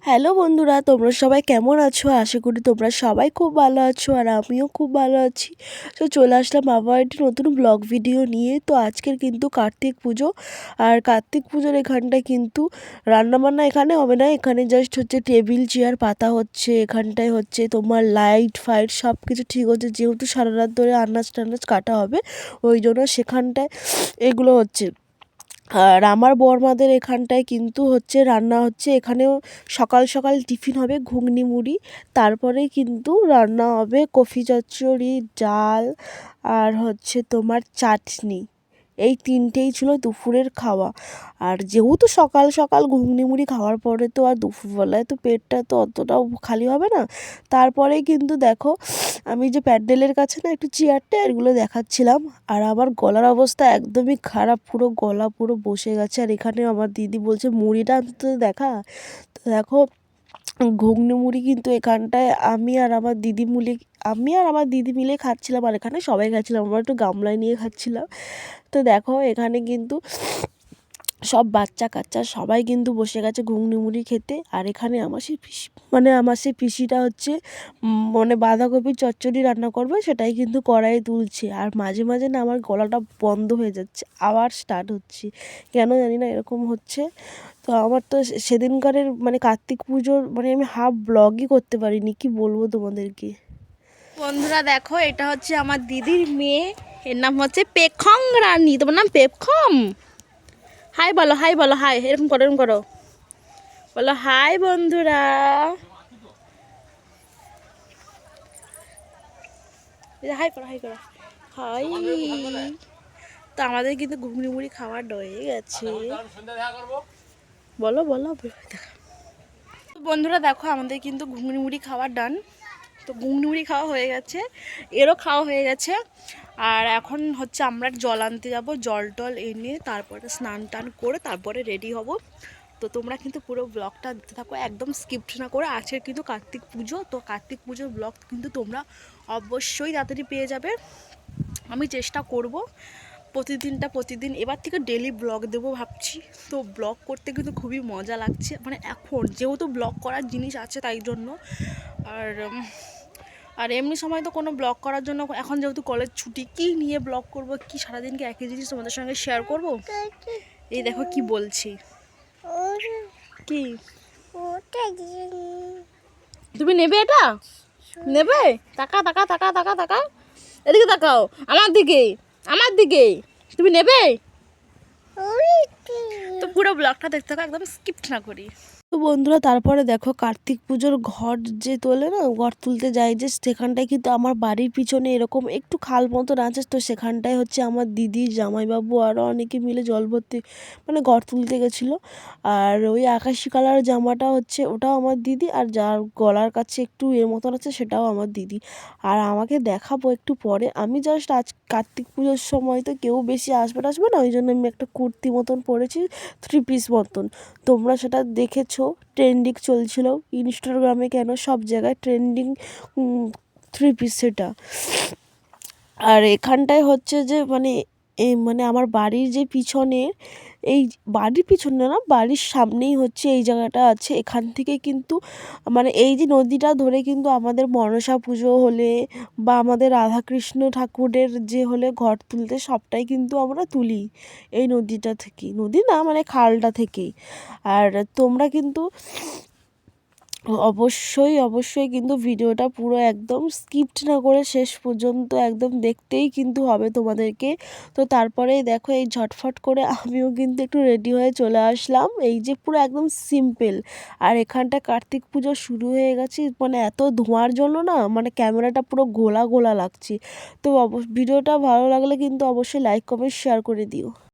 Hello বন্ধুরা, তোমরা সবাই কেমন আছো? আশা করি তোমরা সবাই খুব ভালো আছো আর আমিও খুব ভালো আছি। তো চলে আসলাম আবার একটি নতুন ব্লগ ভিডিও নিয়ে। তো আজকের কিন্তু কার্তিক পুজো, আর কার্তিক পুজোর এখানটায় কিন্তু রান্নাবান্না এখানে হবে না, এখানে জাস্ট হচ্ছে টেবিল চেয়ার পাতা হচ্ছে, এখানটায় হচ্ছে তোমার লাইট ফাইট সব কিছু ঠিক হচ্ছে, যেহেতু সারা রাত ধরে আনাজ টানাজ কাটা হবে ওই জন্য সেখানটায় এগুলো হচ্ছে। আর আমার বরমাদের এখানটায় কিন্তু হচ্ছে রান্না হচ্ছে, এখানেও সকাল সকাল টিফিন হবে ঘুগনি মুড়ি, তারপরে কিন্তু রান্না হবে কফি চচ্চড়ি, ডাল আর হচ্ছে তোমার চাটনি। এই তিনটেই ছিল দুপুরের খাওয়া। আর যেহেতু সকাল সকাল ঘুগনি মুড়ি খাওয়ার পরে তো আর দুপুরবেলায় তো পেটটা তো অতটাও খালি হবে না। তারপরেই কিন্তু দেখো আমি যে প্যান্ডেলের কাছে না একটু চেয়ারটা এগুলো দেখাচ্ছিলাম, আর আমার গলার অবস্থা একদমই খারাপ, পুরো গলা পুরো বসে গেছে। আর এখানে আমার দিদি বলছে মুড়িটা অন্তত দেখা। তো দেখো ঘুগনি মুড়ি কিন্তু এখানটায় আমি আর আমার দিদি মিলে খাচ্ছিলাম, আর এখানে সবাই খাচ্ছিলাম, আমরা একটু গামলায় নিয়ে খাচ্ছিলাম। তো দেখো এখানে কিন্তু সব বাচ্চা কাচ্চা সবাই কিন্তু বসে গেছে ঘুগনি মুড়ি খেতে। আর এখানে আমার সেই পিসিটা হচ্ছে মানে বাঁধাকপির চচ্চড়ি রান্না করবে, সেটাই কিন্তু কড়াইয়ে তুলছে। আর মাঝে মাঝে না আমার গলাটা বন্ধ হয়ে যাচ্ছে, আবার স্টার্ট হচ্ছে, কেন জানি না এরকম হচ্ছে। তো আমার তো সেদিনকারের মানে কার্তিক পুজোর মানে আমি হাফ ব্লগই করতে পারিনি, কি বলবো তোমাদেরকে। বন্ধুরা দেখো, এটা হচ্ছে আমার দিদির মেয়ে, এর নাম হচ্ছে পেখং রানী। তোমার নাম পেখম? হাই বলো, হাই বলো, হাই, এরকম করো, এরকম করো, বলো হাই বন্ধুরা। হাই করো, হাই করো, হাই। তো আমাদের কিন্তু ঘুগনি মুড়ি খাওয়ার হয়ে গেছে। বলো বলো বন্ধুরা দেখো, আমাদের কিন্তু ঘুগনি মুড়ি খাওয়ার ডান। তো ঘুগনি মুড়ি খাওয়া হয়ে গেছে, এরও খাওয়া হয়ে গেছে। আর এখন হচ্ছে আমরা জল আনতে যাবো, জল টল এনে তারপরে স্নান টান করে তারপরে রেডি হব। তো তোমরা কিন্তু পুরো ব্লগটা দিতে থাকো, একদম স্কিপ্ট না করে। আজকে কিন্তু কার্তিক পুজো, তো কার্তিক পুজোর ব্লগ কিন্তু তোমরা অবশ্যই তাড়াতাড়ি পেয়ে যাবে। আমি চেষ্টা করব প্রতিদিন এবার থেকে ডেলি ব্লগ দেবো ভাবছি। তো ব্লগ করতে কিন্তু খুবই মজা লাগছে, মানে এখন যেহেতু ব্লগ করার জিনিস আছে তাই জন্য। আর আর এমনি সময় তো কোনো ব্লগ করার জন্য, এখন যেহেতু কলেজ ছুটি, কি নিয়ে ব্লগ করব, কি সারাদিনকে একই জিনিস তোমাদের সঙ্গে শেয়ার করব। এই দেখো কি বলছি, কি তুমি নেবে এটা, নেবে? তাকা তাকা তাকা তাকা তাকা, এদিকে তাকাও, আমার দিকে, আমার দিকে, তুমি নেবে? তো পুরো ব্লগটা দেখতে থাকো, একদম স্কিপ্ট না করি। তো বন্ধুরা তারপরে দেখো কার্তিক পুজোর ঘট যে তোলে না, ঘট তুলতে যায় যে, সেখানটায় কিন্তু আমার বাড়ির পিছনে এরকম একটু খাল মতন আছে, তো সেখানটায় হচ্ছে আমার দিদি, জামাইবাবু আরও অনেকে মিলে জল ভর্তি মানে ঘট তুলতে গেছিলো। আর ওই আকাশি কালার জামাটা হচ্ছে ওটাও আমার দিদি, আর যার গলার কাছে একটু এর মতন আছে সেটাও আমার দিদি। আর আমাকে দেখাবো একটু পরে, আমি জাস্ট আজ কার্তিক পুজোর সময় তো কেউ বেশি আসবে না, ওই জন্য আমি একটা কুর্তি মতন পরেছি, 3 পিস মতন। তোমরা সেটা দেখেছো, ট্রেন্ডিং চলছিল ইনস্টাগ্রামে, কেন সব জায়গায় ট্রেন্ডিং 3 পিস সেটা। আর এখানটায় হচ্ছে যে মানে আমার বাড়ির যে পিছনে, এই বাড়ির পিছনে না, বাড়ির সামনেই হচ্ছে এই জায়গাটা আছে, এখান থেকে কিন্তু মানে এই যে নদীটা ধরে কিন্তু আমাদের মনসা পুজো হলে বা আমাদের রাধাকৃষ্ণ ঠাকুরের যে হলে ঘট তুলতে সবটাই কিন্তু আমরা তুলি এই নদীটা থেকেই, নদী না মানে খালটা থেকেই। আর তোমরা কিন্তু অবশ্যই কিন্তু ভিডিওটা পুরো একদম স্কিপ্ট না করে শেষ পর্যন্ত একদম দেখতেই কিন্তু হবে তোমাদেরকে। তো তারপরেই দেখো এই ঝটফট করে আমিও কিন্তু একটু রেডি হয়ে চলে আসলাম, এই যে পুরো একদম সিম্পল। আর এখানটা কার্তিক পুজো শুরু হয়ে গেছে, মানে এত ধোঁয়ার জন্য না মানে ক্যামেরাটা পুরো ঘোলা ঘোলা লাগছে। তো ভিডিওটা ভালো লাগলে কিন্তু অবশ্যই লাইক কমেন্ট শেয়ার করে দিও।